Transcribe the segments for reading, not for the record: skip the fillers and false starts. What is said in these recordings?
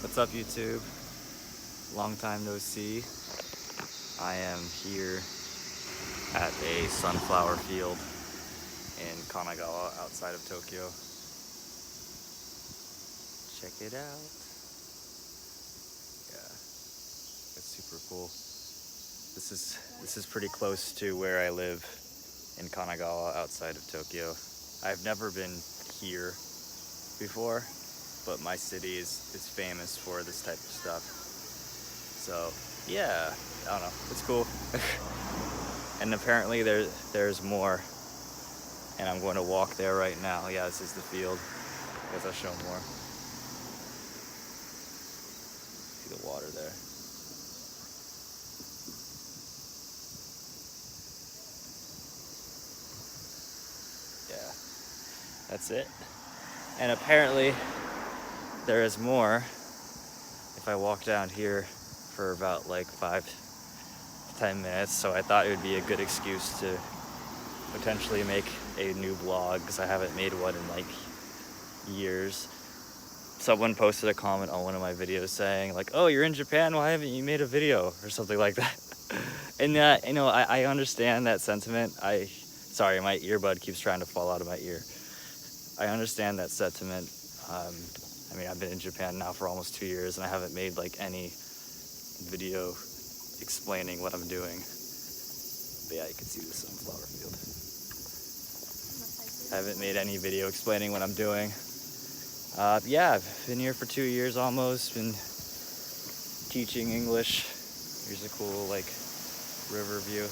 What's up, YouTube? Long time no see. I am here at a sunflower field in Kanagawa outside of Tokyo. Check it out. Yeah, it's super cool. This is pretty close to where I live in Kanagawa outside of Tokyo. I've never been here before, but my city is famous for this type of stuff. So yeah, I don't know, it's cool. And apparently there's more, and I'm going to walk there right now. Yeah, this is the field. I guess I'll show more. See the water there. Yeah, that's it. And apparently there is more if I walk down here for about like 5 to 10 minutes. So I thought it would be a good excuse to potentially make a new vlog, because I haven't made one in like years. Someone posted a comment on one of my videos saying like, "Oh, you're in Japan, why haven't you made a video?" or something like that. And you know, I understand that sentiment. Sorry, my earbud keeps trying to fall out of my ear. I understand that sentiment. I mean, I've been in Japan now for almost 2 years, and I haven't made like any video explaining what I'm doing. But yeah, you can see the sunflower field. I haven't made any video explaining what I'm doing. Yeah, I've been here for 2 years almost, been teaching English. Here's a cool like river view.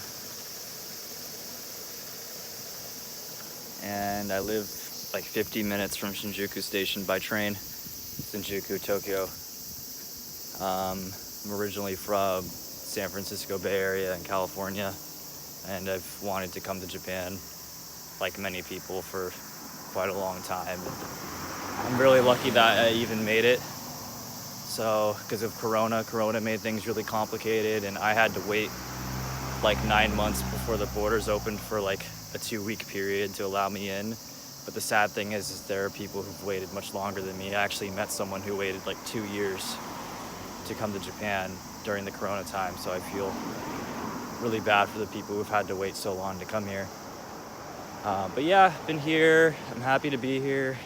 And I live like 50 minutes from Shinjuku Station by train. Shinjuku, Tokyo. I'm originally from San Francisco Bay Area in California, and I've wanted to come to Japan, like many people, for quite a long time. I'm really lucky that I even made it. So, because of Corona made things really complicated, and I had to wait like 9 months before the borders opened for like a 2-week period to allow me in. But the sad thing is there are people who've waited much longer than me. I actually met someone who waited like 2 years to come to Japan during the Corona time, so I feel really bad for the people who've had to wait so long to come here. But yeah, been here. I'm happy to be here.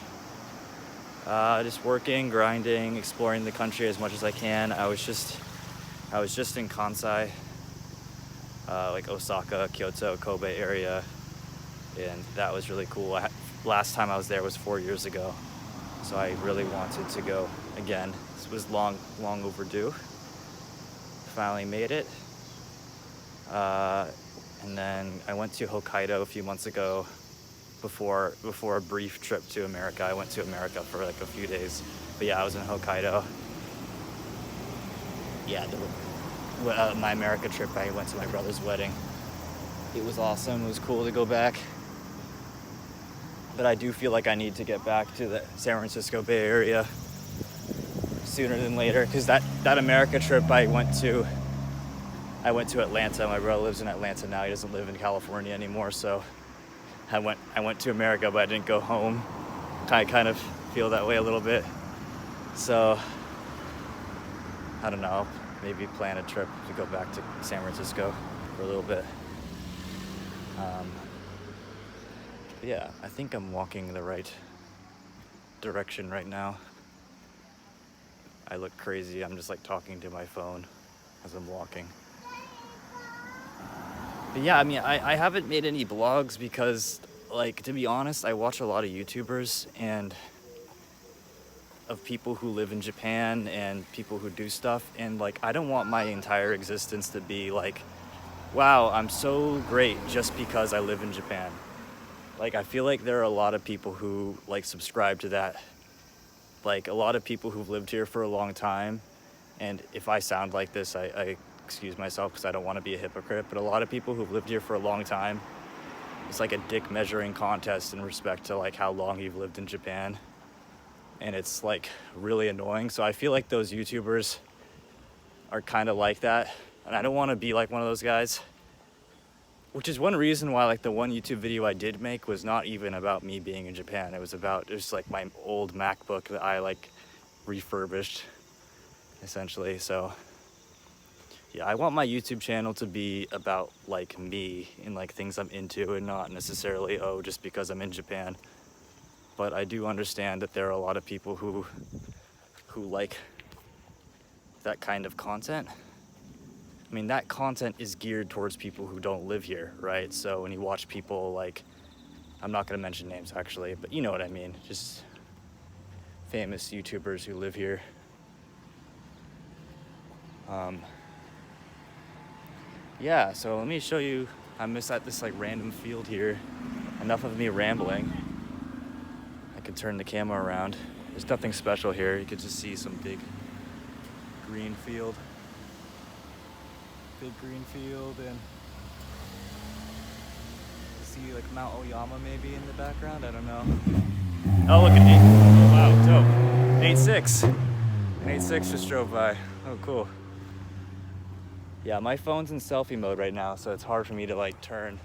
Just working, grinding, exploring the country as much as I can. I was just in Kansai, like Osaka, Kyoto, Kobe area, and that was really cool. Last time I was there was 4 years ago, so I really wanted to go again. This was long overdue. Finally made it. And then I went to Hokkaido a few months ago before a brief trip to America. I went to America for like a few days, but yeah, I was in Hokkaido. Yeah, my America trip, I went to my brother's wedding. It was awesome. It was cool to go back. But I do feel like I need to get back to the San Francisco Bay Area sooner than later, because that America trip I went to Atlanta. My brother lives in Atlanta now. He doesn't live in California anymore, so I went to America, but I didn't go home. I kind of feel that way a little bit. So I don't know, maybe plan a trip to go back to San Francisco for a little bit. Yeah, I think I'm walking the right direction right now. I look crazy. I'm just like talking to my phone as I'm walking. But yeah, I mean, I haven't made any vlogs because, like, to be honest, I watch a lot of YouTubers and of people who live in Japan and people who do stuff, and like, I don't want my entire existence to be like, wow, I'm so great just because I live in Japan. Like, I feel like there are a lot of people who like subscribe to that. Like, a lot of people who've lived here for a long time, and if I sound like this, I excuse myself because I don't want to be a hypocrite, but a lot of people who've lived here for a long time, it's like a dick measuring contest in respect to like how long you've lived in Japan, and it's like really annoying. So I feel like those YouTubers are kind of like that, and I don't want to be like one of those guys. Which is one reason why like the one YouTube video I did make was not even about me being in Japan. It was like my old MacBook that I like refurbished essentially. So yeah, I want my YouTube channel to be about like me and like things I'm into, and not necessarily, oh, just because I'm in Japan. But I do understand that there are a lot of people who like that kind of content. I mean, that content is geared towards people who don't live here, right? So when you watch people like, I'm not gonna mention names actually, but you know what I mean, just famous YouTubers who live here. Yeah, so let me show you, I'm just at this like random field here. Enough of me rambling. I could turn the camera around. There's nothing special here. You could just see some big green field. Big green field, and see like Mount Oyama maybe in the background, I don't know. Oh, look at me. Oh, wow, dope. 8.6. An 8.6 just drove by. Oh, cool. Yeah, my phone's in selfie mode right now, so it's hard for me to like turn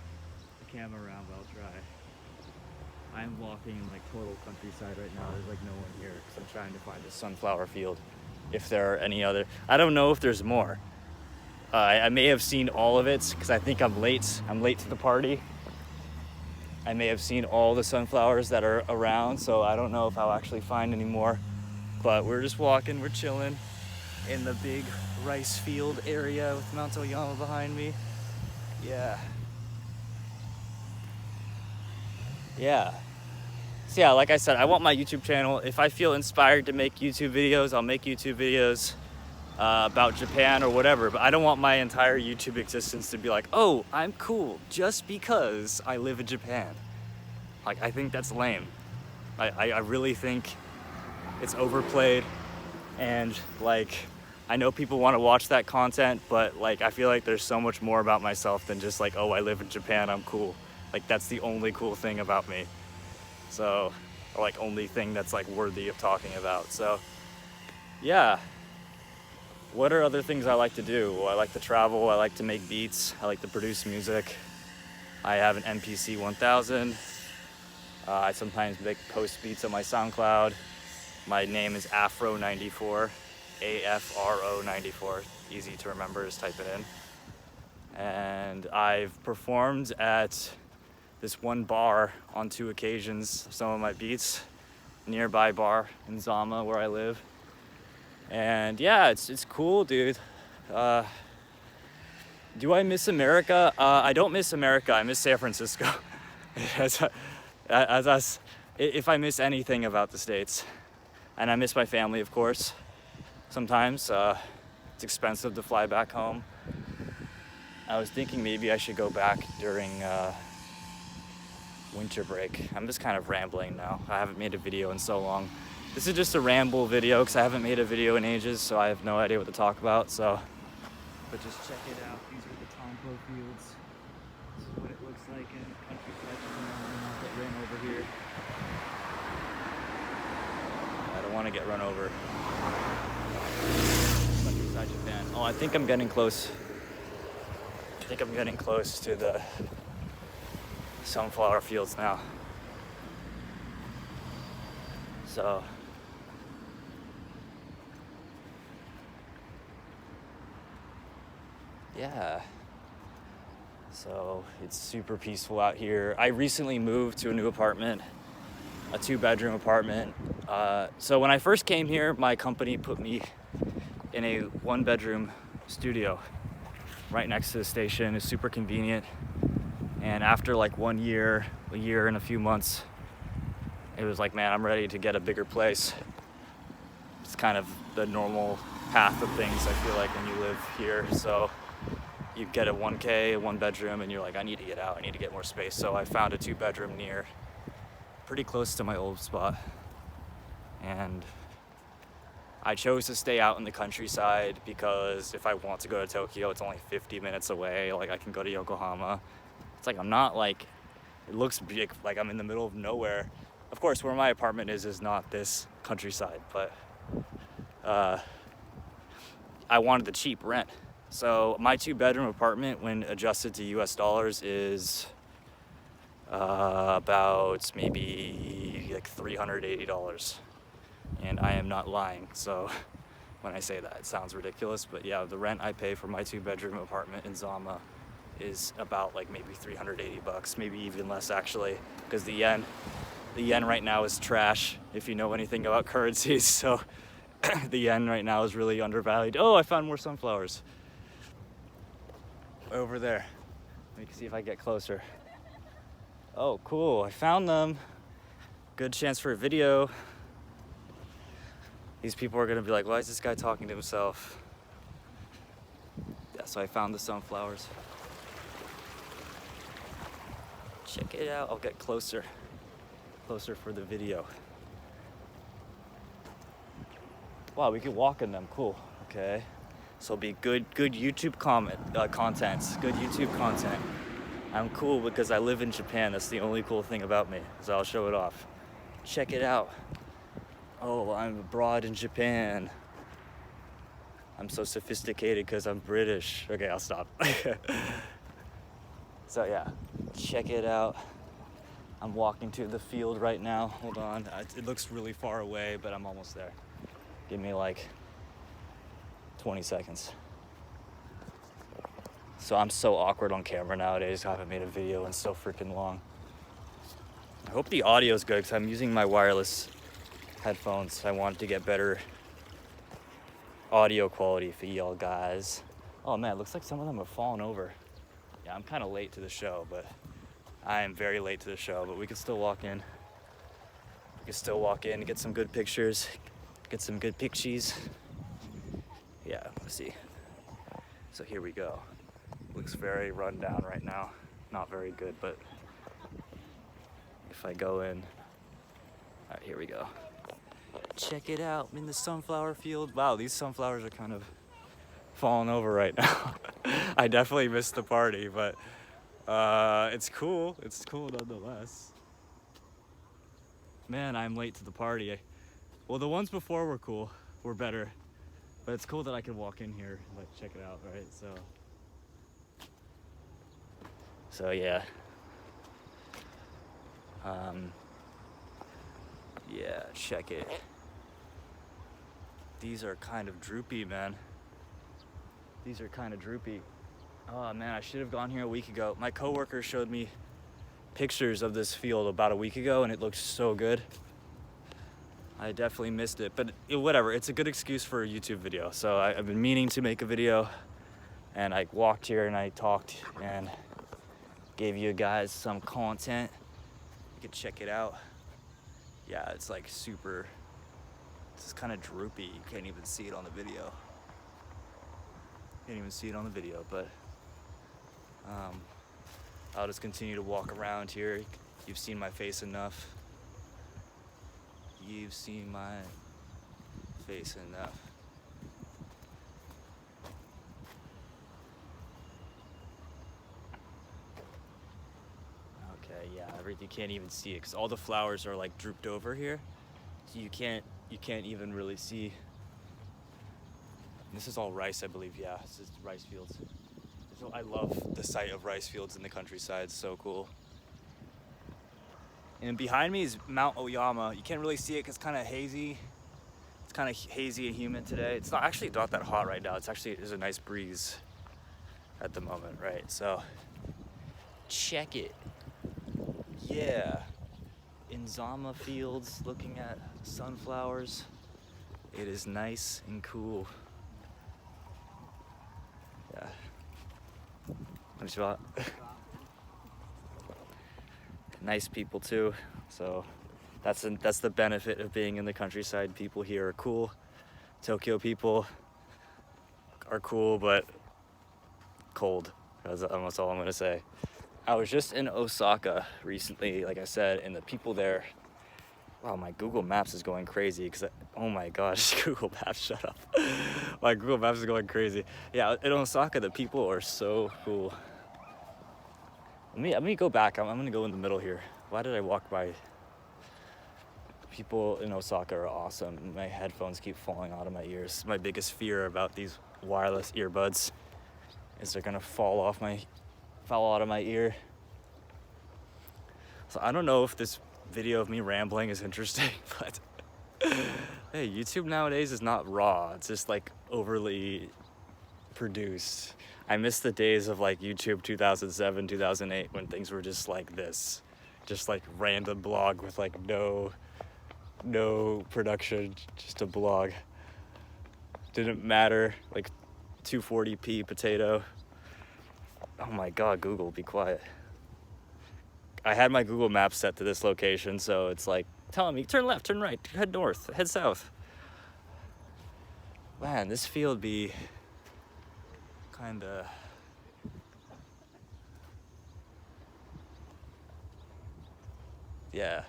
the camera around, but I'll try. I'm walking in like total countryside right now. There's like no one here because I'm trying to find a sunflower field. If there are any other, I don't know if there's more. I may have seen all of it because I think I'm late. I'm late to the party. I may have seen all the sunflowers that are around, so I don't know if I'll actually find any more. But we're just walking, we're chilling in the big rice field area with Mount Oyama behind me. Yeah. Yeah. So yeah, like I said, I want my YouTube channel. If I feel inspired to make YouTube videos, I'll make YouTube videos about Japan or whatever. But I don't want my entire YouTube existence to be like, oh, I'm cool just because I live in Japan. Like, I think that's lame. I really think it's overplayed. And like, I know people want to watch that content, but like, I feel like there's so much more about myself than just like, oh, I live in Japan, I'm cool. Like, that's the only cool thing about me. So, or like only thing that's like worthy of talking about. So yeah. What are other things I like to do? Well, I like to travel, I like to make beats, I like to produce music. I have an MPC 1000. I sometimes post beats on my SoundCloud. My name is Afro94, AFRO94. Easy to remember, just type it in. And I've performed at this one bar on 2 occasions, some of my beats, nearby bar in Zama where I live. And yeah, it's cool, dude. Do I miss America? I don't miss America, I miss San Francisco. If I miss anything about the States. And I miss my family, of course. Sometimes it's expensive to fly back home. I was thinking maybe I should go back during winter break. I'm just kind of rambling now. I haven't made a video in so long. This is just a ramble video because I haven't made a video in ages, so I have no idea what to talk about. So, but just check it out. These are the Tompo fields. This is what it looks like in the countryside. I'll get ran over here. I don't want to get run over. Countryside Japan. Oh, I think I'm getting close. I think I'm getting close to the sunflower fields now. So yeah, so it's super peaceful out here. I recently moved to a new apartment, a 2-bedroom apartment. So when I first came here, my company put me in a 1-bedroom studio right next to the station. It's super convenient. And after like a year and a few months, it was like, man, I'm ready to get a bigger place. It's kind of the normal path of things, I feel like, when you live here. So you get a 1K, a 1-bedroom, and you're like, I need to get out, I need to get more space. So I found a 2-bedroom near, pretty close to my old spot. And I chose to stay out in the countryside because if I want to go to Tokyo, it's only 50 minutes away. Like, I can go to Yokohama. It's like, I'm not like, it looks big, like I'm in the middle of nowhere. Of course, where my apartment is not this countryside, but I wanted the cheap rent. So my 2-bedroom apartment, when adjusted to US dollars, is about maybe like $380. And I am not lying. So when I say that. It sounds ridiculous, but yeah, the rent I pay for my 2-bedroom apartment in Zama is about like maybe $380, maybe even less actually, because the yen right now is trash, if you know anything about currencies. So the yen right now is really undervalued. Oh, I found more sunflowers over there. Let me see if I get closer. Oh, cool, I found them. Good chance for a video. These people are gonna be like, why is this guy talking to himself? Yeah, so I found the sunflowers. Check it out. I'll get closer for the video. Wow, we could walk in them. Cool. Okay. So it'll be good YouTube content. Good YouTube content. I'm cool because I live in Japan. That's the only cool thing about me. So I'll show it off. Check it out. Oh, I'm abroad in Japan. I'm so sophisticated because I'm British. Okay, I'll stop. So yeah, check it out. I'm walking to the field right now. Hold on. It looks really far away, but I'm almost there. Give me like 20 seconds. So I'm so awkward on camera nowadays. I haven't made a video in so freaking long. I hope the audio is good because I'm using my wireless headphones. I want to get better audio quality for y'all guys. Oh man, it looks like some of them have fallen over. Yeah, I'm kind of late to the show, but I am very late to the show, but we can still walk in. We can still walk in, get some good pictures, get some good pictures. Yeah, let's see. So here we go. Looks very run down right now. Not very good, but if I go in, all right, here we go. Check it out, I'm in the sunflower field. Wow, these sunflowers are kind of falling over right now. I definitely missed the party, but it's cool. It's cool nonetheless. Man, I'm late to the party. Well, the ones before were cool, were better, but it's cool that I can walk in here and like check it out, right? So yeah. Yeah, check it. These are kind of droopy, man. These are kind of droopy. Oh man, I should have gone here a week ago. My coworker showed me pictures of this field about a week ago and it looked so good. I definitely missed it, but whatever, it's a good excuse for a YouTube video. So I've been meaning to make a video, and I walked here and I talked and gave you guys some content. You can check it out. Yeah, it's like super, it's kind of droopy. You can't even see it on the video. Can't even see it on the video, but I'll just continue to walk around here. You've seen my face enough. You've seen my face enough. Okay, yeah, you can't even see it because all the flowers are like drooped over here. So you can't even really see. This is all rice, I believe. Yeah, this is rice fields. So I love the sight of rice fields in the countryside. It's so cool. And behind me is Mount Oyama. You can't really see it because it's kind of hazy. It's kind of hazy and humid today. It's not actually not that hot right now. There's a nice breeze at the moment, right? So check it. Yeah. In Zama fields, looking at sunflowers. It is nice and cool. Yeah. Nice people too. So that's the benefit of being in the countryside. People here are cool. Tokyo people are cool, but cold. That's almost all I'm gonna say. I was just in Osaka recently, like I said, and the people there, wow, my Google Maps is going crazy because, oh my gosh, Google Maps, shut up. My Google Maps is going crazy. Yeah, in Osaka, the people are so cool. Let me go back. I'm gonna go in the middle here. Why did I walk by? People in Osaka are awesome. My headphones keep falling out of my ears. My biggest fear about these wireless earbuds is they're gonna fall out of my ear. So I don't know if this video of me rambling is interesting, but Hey, YouTube nowadays is not raw. It's just like overly produced. I miss the days of like YouTube 2007, 2008 when things were just like this. Just like random blog with like no production, just a blog. Didn't matter, like 240p potato. Oh my god, Google, be quiet. I had my Google Maps set to this location, so it's like telling me turn left, turn right, head north, head south. Man, this field be kinda... Yeah.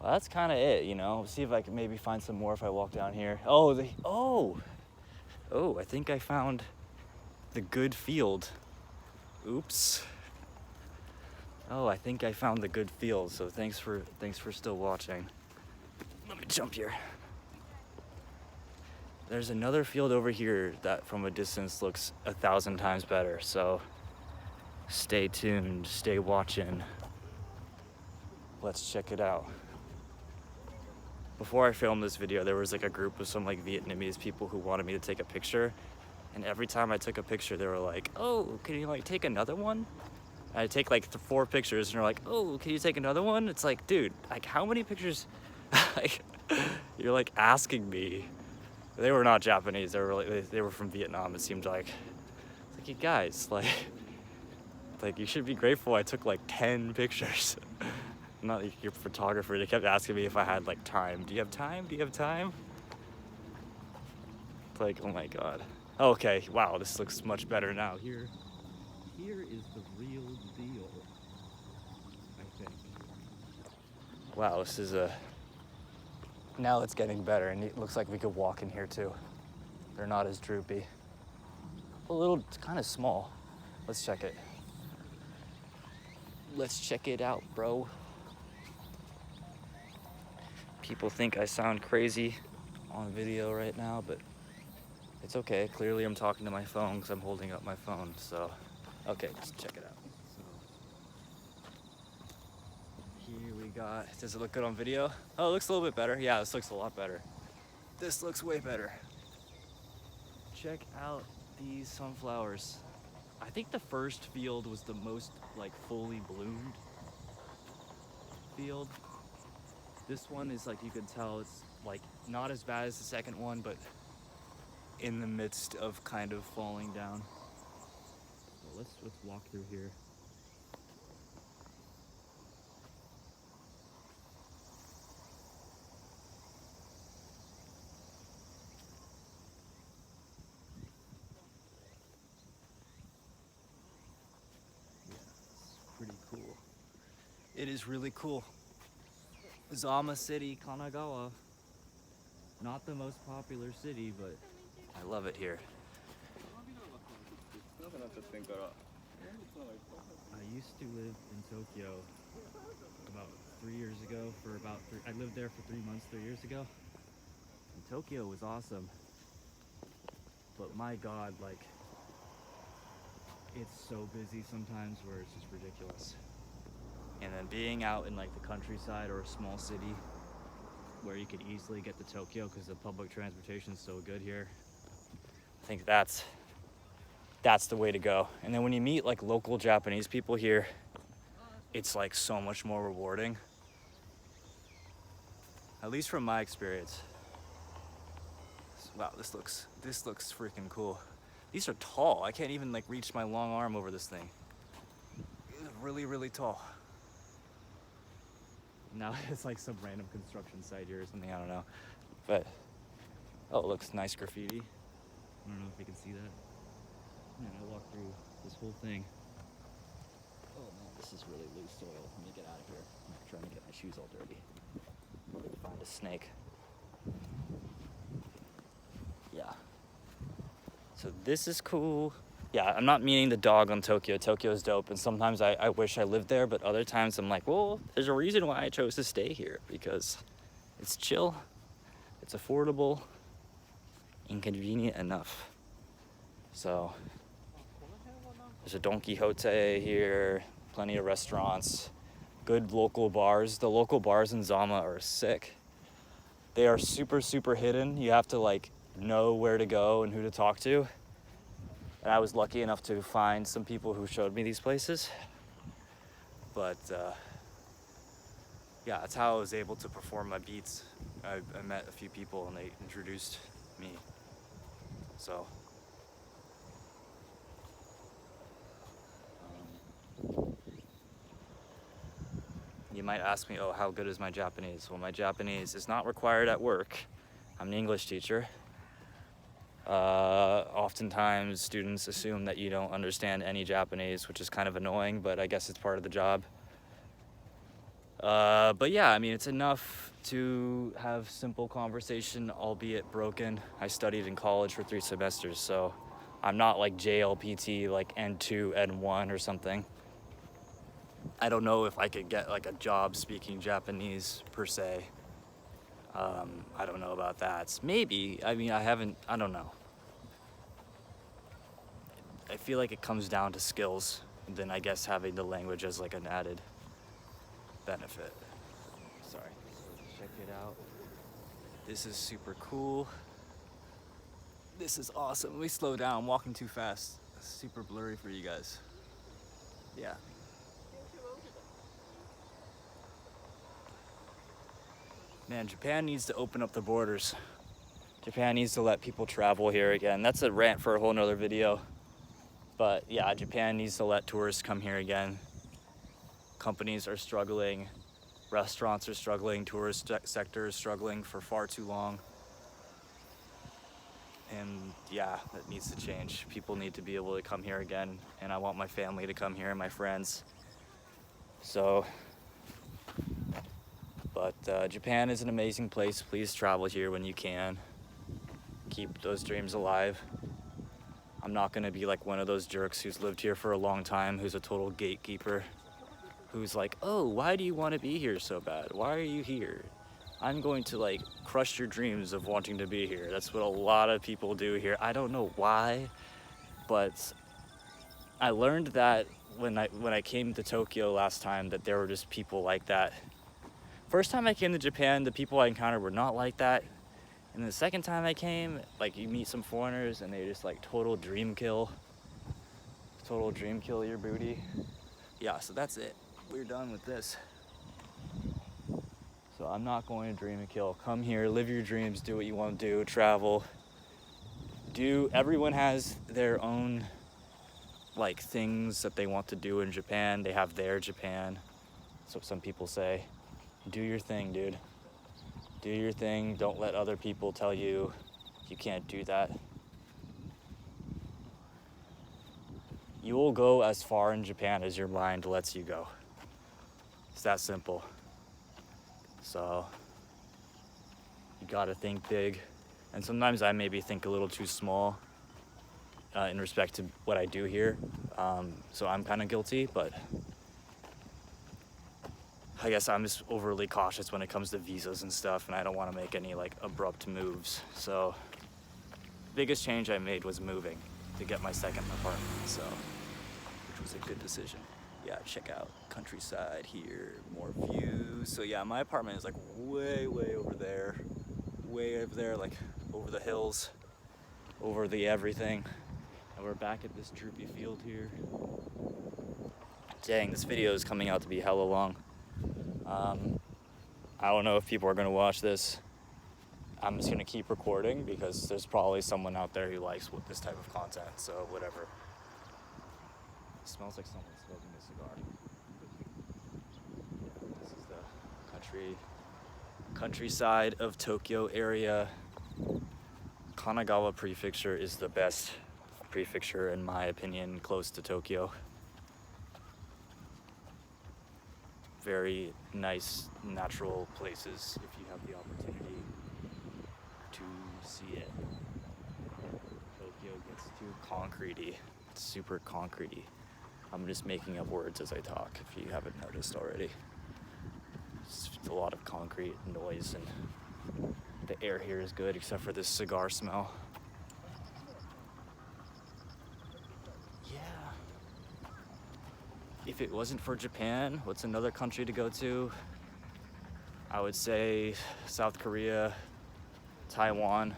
Well, that's kind of it, you know. See if I can maybe find some more if I walk down here. Oh, I think I found the good field. Oops. Oh, I think I found the good field. So thanks for still watching. Let me jump here. There's another field over here that from a distance looks 1,000 times better. So stay tuned, stay watching. Let's check it out. Before I filmed this video, there was like a group of some like Vietnamese people who wanted me to take a picture. And every time I took a picture, they were like, oh, can you like take another one? And I take like 4 pictures and they're like, oh, can you take another one? It's like, dude, like how many pictures? Like, you're like asking me. They were not Japanese, they were from Vietnam, it seemed like. It's like, you guys, like you should be grateful I took like 10 pictures. I'm not your photographer. They kept asking me if I had like time. Do you have time? Do you have time? It's like, oh my god. Okay, wow, this looks much better now. Here is the real deal, I think. Wow, this is now it's getting better, and it looks like we could walk in here too. They're not as droopy. It's kind of small. Let's check it. Let's check it out, bro. People think I sound crazy on video right now, but it's okay. Clearly I'm talking to my phone because I'm holding up my phone, so okay, let's check it out. So here we got, does it look good on video? Oh, it looks a little bit better. Yeah, this looks a lot better. This looks way better. Check out these sunflowers. I think the first field was the most like fully bloomed field. This one is like, you can tell it's like not as bad as the second one, but in the midst of kind of falling down. So let's walk through here. Yeah, it's pretty cool. It is really cool. Zama City, Kanagawa. Not the most popular city, but I love it here. I used to live in Tokyo about 3 years ago I lived there for 3 months 3 years ago. And Tokyo was awesome. But my god, like, it's so busy sometimes where it's just ridiculous. And then being out in like the countryside or a small city where you could easily get to Tokyo because the public transportation is so good here, I think that's the way to go. And then when you meet like local Japanese people here, it's like so much more rewarding. At least from my experience. Wow, this looks freaking cool. These are tall. I can't even like reach my long arm over this thing. It's really, really tall. Now it's like some random construction site here or something, I don't know. But, oh, it looks nice graffiti. I don't know if you can see that. Man, I walked through this whole thing. Oh man, this is really loose soil. Let me get out of here. I'm trying to get my shoes all dirty. Find a snake. Yeah. So this is cool. Yeah, I'm not meaning the dog on Tokyo. Tokyo's dope, and sometimes I wish I lived there, but other times I'm like, well, there's a reason why I chose to stay here, because it's chill, it's affordable, and convenient enough. So, there's a Don Quixote here, plenty of restaurants, good local bars. The local bars in Zama are sick. They are super, super hidden. You have to like know where to go and who to talk to. And I was lucky enough to find some people who showed me these places. But yeah, that's how I was able to perform my beats. I met a few people and they introduced me. So you might ask me, oh, how good is my Japanese? Well, my Japanese is not required at work. I'm an English teacher. Oftentimes students assume that you don't understand any Japanese, which is kind of annoying, but I guess it's part of the job. But yeah, I mean, it's enough to have simple conversation, albeit broken. I studied in college for 3 semesters, so I'm not like JLPT, like N2, N1 or something. I don't know if I could get like a job speaking Japanese per se. I don't know about that. Maybe, I mean, I don't know. I feel like it comes down to skills, and then I guess having the language as like an added benefit. Sorry, check it out. This is super cool. This is awesome. Let me slow down, I'm walking too fast. It's super blurry for you guys. Yeah. Man, Japan needs to open up the borders. Japan needs to let people travel here again. That's a rant for a whole nother video. But yeah, Japan needs to let tourists come here again. Companies are struggling, restaurants are struggling, tourist sector is struggling for far too long. And yeah, that needs to change. People need to be able to come here again, and I want my family to come here and my friends. So, but Japan is an amazing place. Please travel here when you can. Keep those dreams alive. I'm not gonna be like one of those jerks who's lived here for a long time, who's a total gatekeeper, who's like, oh, why do you want to be here so bad? Why are you here? I'm going to like crush your dreams of wanting to be here. That's what a lot of people do here. I don't know why, but I learned that when I came to Tokyo last time, that there were just people like that. First time I came to Japan, the people I encountered were not like that. And the second time I came, like you meet some foreigners and they just like total dream kill your booty. Yeah, so that's it. We're done with this. So I'm not going to dream and kill. Come here, live your dreams, do what you want to do, travel. Everyone has their own like things that they want to do in Japan. They have their Japan. So some people say, do your thing, dude. Do your thing. Don't let other people tell you you can't do that. You will go as far in Japan as your mind lets you go. It's that simple. So you gotta think big. And sometimes I maybe think a little too small in respect to what I do here. So I'm kind of guilty, but I guess I'm just overly cautious when it comes to visas and stuff, and I don't want to make any like abrupt moves. So biggest change I made was moving to get my second apartment, so which was a good decision. Yeah, check out countryside here, more views. So yeah, my apartment is like way over there, like over the hills, over the everything. And we're back at this droopy field here. Dang, this video is coming out to be hella long. I don't know if people are gonna watch this. I'm just gonna keep recording because there's probably someone out there who likes this type of content, so whatever. It smells like someone's smoking a cigar. Yeah, this is the countryside of Tokyo area. Kanagawa prefecture is the best prefecture in my opinion, close to Tokyo. Very nice natural places if you have the opportunity to see it. Tokyo gets too concretey. It's super concretey. I'm just making up words as I talk if you haven't noticed already. It's a lot of concrete noise, and the air here is good except for this cigar smell. If it wasn't for Japan, what's another country to go to? I would say South Korea, Taiwan,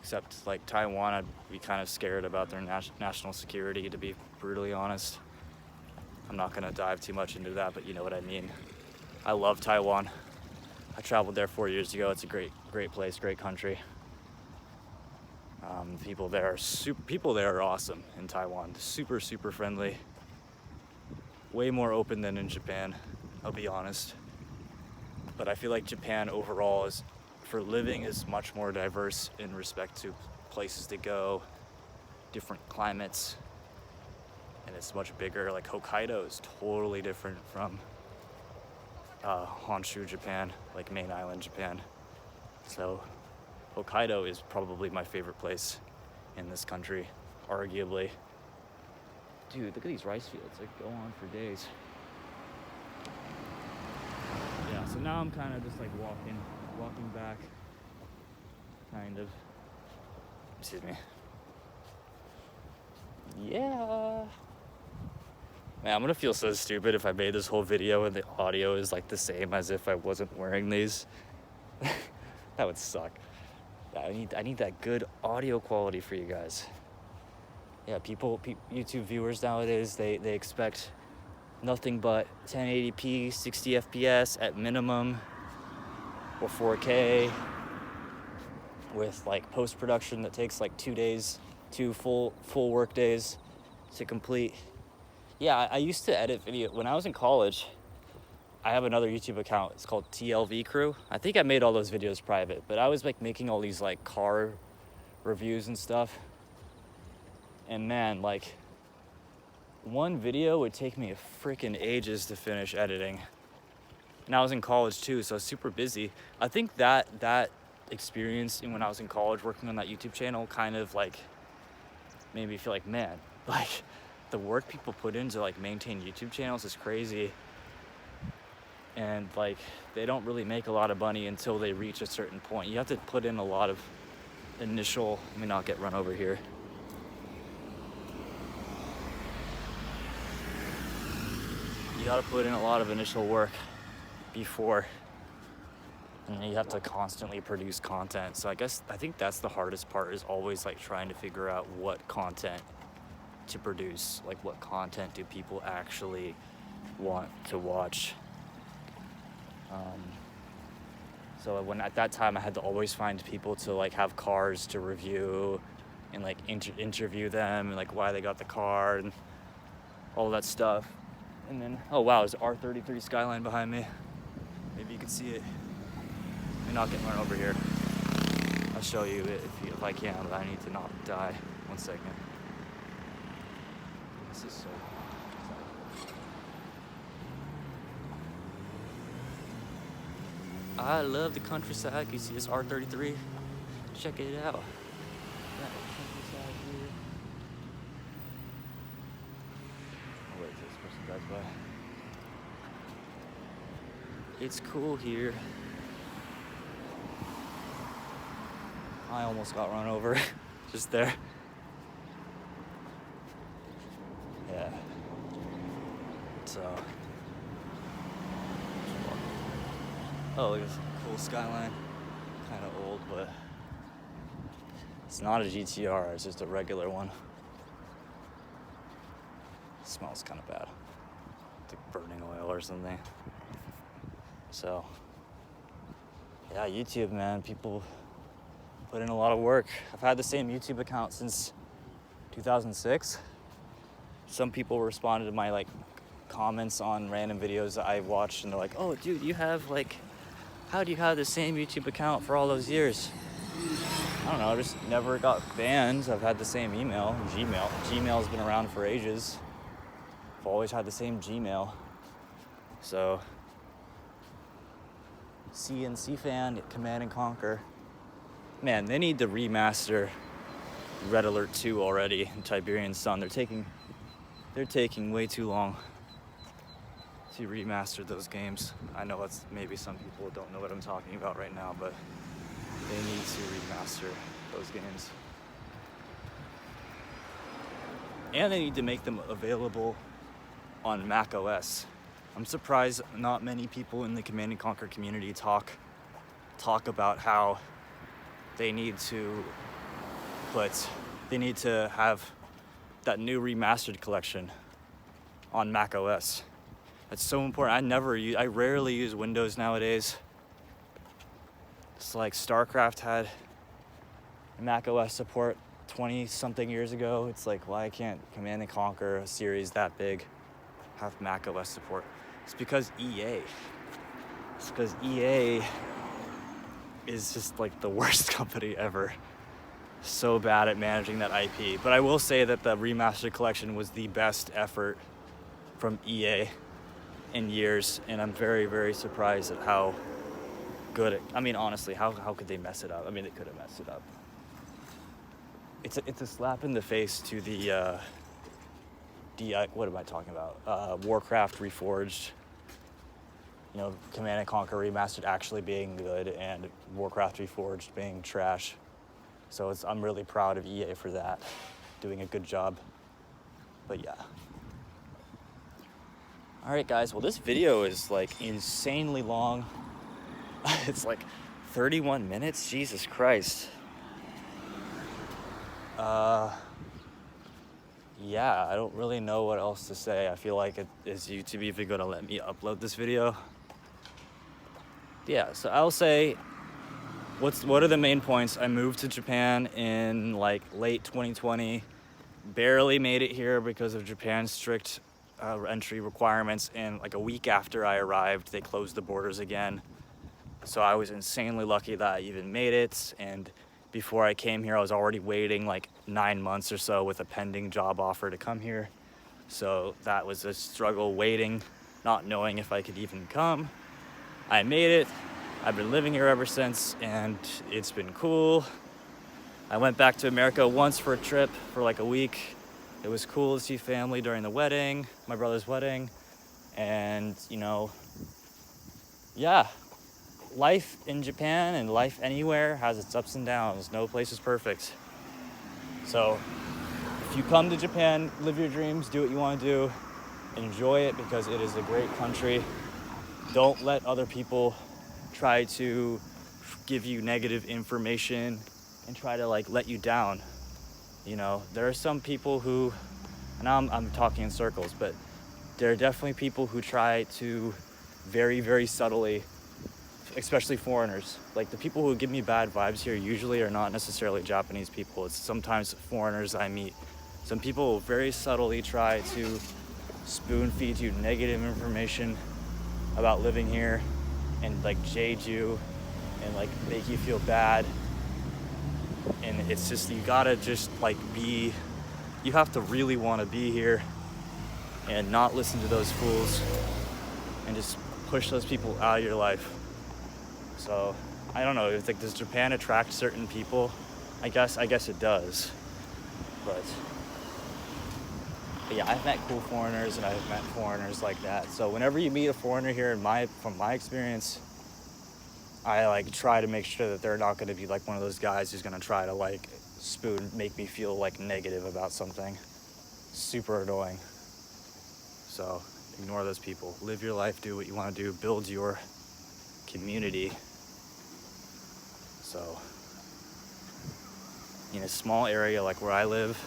except like Taiwan, I'd be kind of scared about their national security, to be brutally honest. I'm not gonna dive too much into that, but you know what I mean. I love Taiwan. I traveled there 4 years ago. It's a great place, great country. People there are awesome in Taiwan. Super friendly. Way more open than in Japan, I'll be honest. But I feel like Japan overall for living is much more diverse in respect to places to go, different climates, and it's much bigger. Like Hokkaido is totally different from Honshu, Japan, like main island Japan. So Hokkaido is probably my favorite place in this country, arguably. Dude, look at these rice fields. They go on for days. Yeah, so now I'm kind of just like walking back, kind of. Excuse me. Yeah. Man, I'm gonna feel so stupid if I made this whole video and the audio is like the same as if I wasn't wearing these. That would suck. I need that good audio quality for you guys. Yeah, YouTube viewers nowadays, they expect nothing but 1080p, 60 FPS at minimum, or 4K, with like post-production that takes like 2 days, 2 full work days to complete. Yeah, I used to edit video when I was in college. I have another YouTube account. It's called TLV Crew. I think I made all those videos private, but I was like making all these like car reviews and stuff. And man, like one video would take me freaking ages to finish editing. And I was in college too, so I was super busy. I think that experience when I was in college working on that YouTube channel kind of like made me feel like, man, like the work people put in to like maintain YouTube channels is crazy. And like they don't really make a lot of money until they reach a certain point. You have to put in a lot of initial, let me not get run over here. You gotta put in a lot of initial work before, and you have to constantly produce content. So I think that's the hardest part, is always like trying to figure out what content to produce. Like what content do people actually want to watch? So when at that time I had to always find people to like have cars to review and like interview them and like why they got the car and all that stuff. And then, oh wow, there's R33 skyline behind me. Maybe you can see it. Let me not get run over here. I'll show you it if I can, but I need to not die. 1 second. This is so... I love the countryside. You see this R33? Check it out. That countryside here. I'll wait till this person drives by. It's cool here. I almost got run over just there. Yeah. So. Oh, look at this cool skyline. Kind of old, but it's not a GTR, it's just a regular one. It smells kind of bad. It's like burning oil or something. So, yeah, YouTube, man, people put in a lot of work. I've had the same YouTube account since 2006. Some people responded to my like comments on random videos that I watched, and they're like, oh, dude, you have like, how do you have the same YouTube account for all those years? I don't know, I just never got banned. I've had the same email, Gmail. Gmail's been around for ages. I've always had the same Gmail. So, CNC fan, Command and Conquer. Man, they need to remaster Red Alert 2 already, and Tiberian Sun. They're taking way too long to remaster those games. I know that's maybe some people don't know what I'm talking about right now, but they need to remaster those games. And they need to make them available on Mac OS. I'm surprised not many people in the Command & Conquer community talk talk about how they need to have that new remastered collection on Mac OS. That's so important. I rarely use Windows nowadays. It's like StarCraft had Mac OS support 20 something years ago. It's like, why can't Command and Conquer, a series that big, have Mac OS support? It's because EA. It's because EA is just like the worst company ever. So bad at managing that IP. But I will say that the remastered collection was the best effort from EA in years, and I'm very, very surprised at how good it, I mean, honestly, how could they mess it up? I mean, they could have messed it up. It's a slap in the face to the what am I talking about? Warcraft Reforged. You know, Command and Conquer Remastered actually being good and Warcraft Reforged being trash. So I'm really proud of EA for that, doing a good job. But yeah. All right, guys. Well, this video is like insanely long. It's like 31 minutes. Jesus Christ. Yeah, I don't really know what else to say. I feel like is YouTube even gonna let me upload this video? Yeah, so I'll say what are the main points. I moved to Japan in like late 2020, barely made it here because of Japan's strict entry requirements, and like a week after I arrived they closed the borders again. So I was insanely lucky that I even made it, and before I came here I was already waiting like 9 months or so with a pending job offer to come here. So that was a struggle, waiting, not knowing if I could even come. I made it. I've been living here ever since, and it's been cool. I went back to America once for a trip for like a week. It was cool to see family during the wedding, my brother's wedding, and you know, yeah, life in Japan and life anywhere has its ups and downs. No place is perfect. So if you come to Japan, live your dreams, do what you want to do, enjoy it because it is a great country. Don't let other people try to give you negative information and try to like let you down. You know, there are some people who, and I'm talking in circles, but there are definitely people who try to very, very subtly, especially foreigners. Like the people who give me bad vibes here usually are not necessarily Japanese people. It's sometimes foreigners I meet. Some people will very subtly try to spoon feed you negative information about living here and like jade you and like make you feel bad. And it's just, you gotta just like you have to really want to be here and not listen to those fools and just push those people out of your life. So I don't know, it's like, does Japan attract certain people? I guess it does. But yeah, I've met cool foreigners and I've met foreigners like that. So whenever you meet a foreigner here, from my experience, I like try to make sure that they're not going to be like one of those guys who's going to try to like make me feel like negative about something. Super annoying. So ignore those people. Live your life, do what you want to do, build your community. So in a small area like where I live,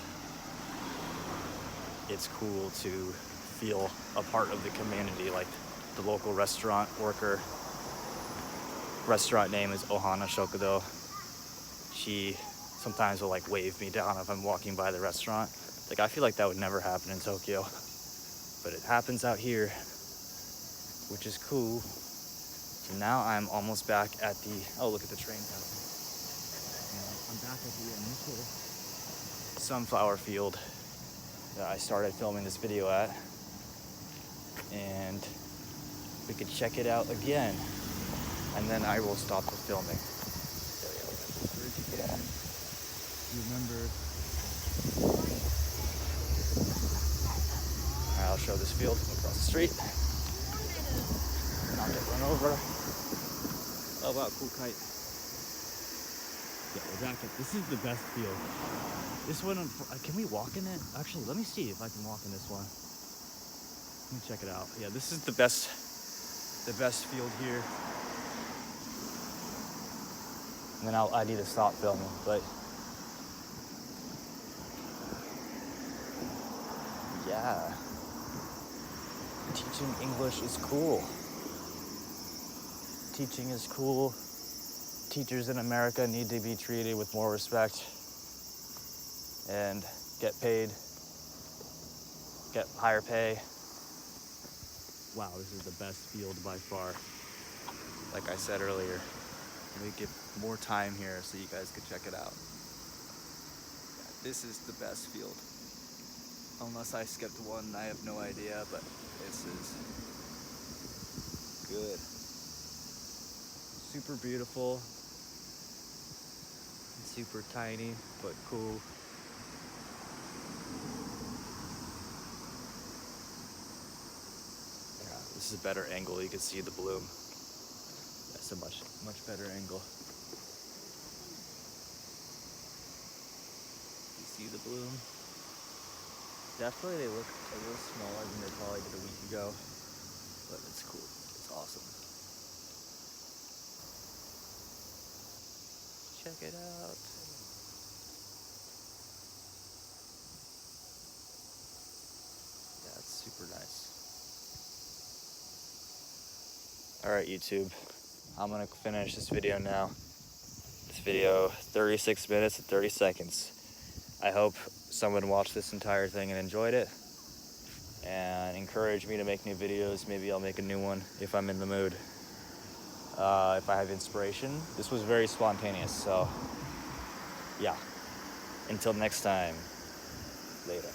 it's cool to feel a part of the community. Like the local restaurant worker, restaurant name is Ohana Shokudo. She sometimes will like wave me down if I'm walking by the restaurant. Like I feel like that would never happen in Tokyo, but it happens out here, which is cool. So now I'm almost back at the, oh look at the train passing. I'm back at the initial sunflower field that I started filming this video at, and we could check it out again, and then I will stop the filming. There we go, got the bridge again. Remember, alright, I'll show this field across the street. Not get run over. Oh wow, cool kite. Yeah, we're back at, this is the best field. This one, can we walk in it? Actually, let me see if I can walk in this one. Let me check it out. Yeah, this is the best field here. And then I need to stop filming, but yeah. Teaching English is cool. Teaching is cool. Teachers in America need to be treated with more respect and get paid, get higher pay. Wow, this is the best field by far. Like I said earlier, let me get more time here so you guys can check it out. Yeah, this is the best field. Unless I skipped one, I have no idea, but this is good. Super beautiful. Super tiny, but cool. Yeah, this is a better angle. You can see the bloom. That's a much better angle. You see the bloom? Definitely they look a little smaller than they probably did a week ago, but it's cool. It's awesome. Check it out. Yeah, it's super nice. All right, YouTube. I'm gonna finish this video now. This video, 36 minutes and 30 seconds. I hope someone watched this entire thing and enjoyed it and encouraged me to make new videos. Maybe I'll make a new one if I'm in the mood. If I have inspiration. This was very spontaneous, so yeah. Until next time, later.